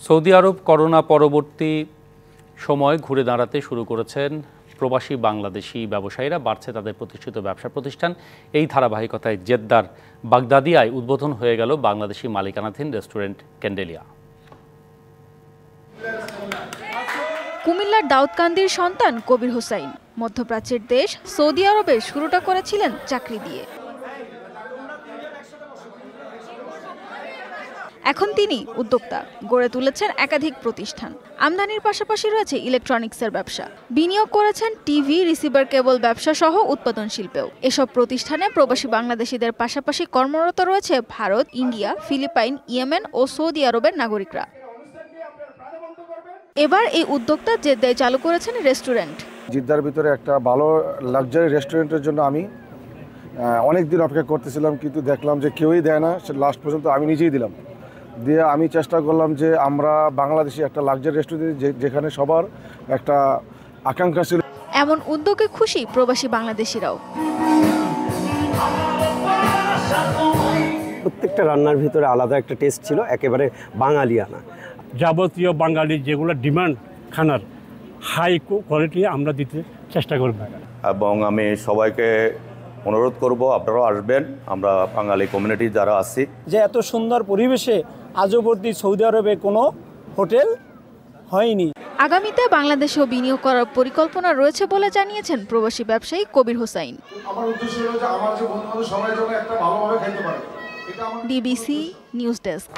Saudi আরব corona পরবর্তী সময় ঘুরে দাঁড়াতে শুরু করেছেন প্রবাসী বাংলাদেশি ব্যবসায়ীরা। বাড়ছে তাদের প্রতিষ্ঠিত ব্যবসা প্রতিষ্ঠান। এই ধারাবাহিকতায় জেদ্দার বাগদাদিয়ায় উদ্বোধন হয়ে গেল বাংলাদেশি মালিকানাধীন রেস্টুরেন্ট ক্যান্ডেলিয়া। কুমিল্লার দাউদকান্দির সন্তান কবির হোসাইন মধ্যপ্রাচ্যের দেশ সৌদি আরবের শুরুটা করেছিলেন চাকরি দিয়ে। এখন তিনি উদ্যোক্তা, গড়ে তুলেছেন একাধিক প্রতিষ্ঠান। আমদানির পাশাপাশি রয়েছে ইলেকট্রনিক্সের ব্যবসা। বিনিয়োগ করেছেন টিভি, রিসিভার, কেবল ব্যবসা সহ উৎপাদন শিল্পেও। এসব প্রতিষ্ঠানে প্রবাসী বাংলাদেশিদের পাশাপাশি কর্মরত রয়েছে ভারত, ইন্ডিয়া, ফিলিপাইন, ইয়েমেন ও সৌদি আরবের নাগরিকরা। এবার এই উদ্যোক্তা জেদ্দায় চালু করেছেন রেস্টুরেন্ট। জিদ্দার ভিতরে একটা ভালো লাক্সারি রেস্টুরেন্টের জন্য আমি অনেক দিন অপেক্ষা করতেছিলাম, কিন্তু দেখলাম যে কেউই দেয় না। লাস্ট পর্যন্ত আমি নিজেই দিলাম, দিয়ে আমি চেষ্টা করলাম যে আমরা বাংলাদেশি একটা লাক্সারি রেস্টুরেন্ট যেখানে সবার একটা আকাঙ্ক্ষা ছিল। এমন উদ্যোগে খুশি প্রবাসী বাংলাদেশিরাও। প্রত্যেকটা রান্নার ভিতরে আলাদা একটা টেস্ট ছিল, একেবারে বাঙালিয়ানা। যাবতীয় বাঙালি যেগুলো ডিমান্ড খানার হাই কোয়ালিটি আমরা দিতে চেষ্টা করব। এবং আমি সবাইকে অনুরোধ করব আপনারাও আসবেন, আমরা বাঙালি কমিউনিটি যারা আছি। যে এত সুন্দর পরিবেশে আজ অবধি সৌদি আরবে কোনো হোটেল হয়নি। আগামীতে বাংলাদেশেও বিনিয়োগ করার পরিকল্পনা রয়েছে বলে জানিয়েছেন প্রবাসী ব্যবসায়ী কবির হোসাইন। আমার উদ্দেশ্য হলো যে আমার যে বন্ধু-বান্ধব সবাই যেন একটা ভালোভাবে খেতে পারে। DBC news desk.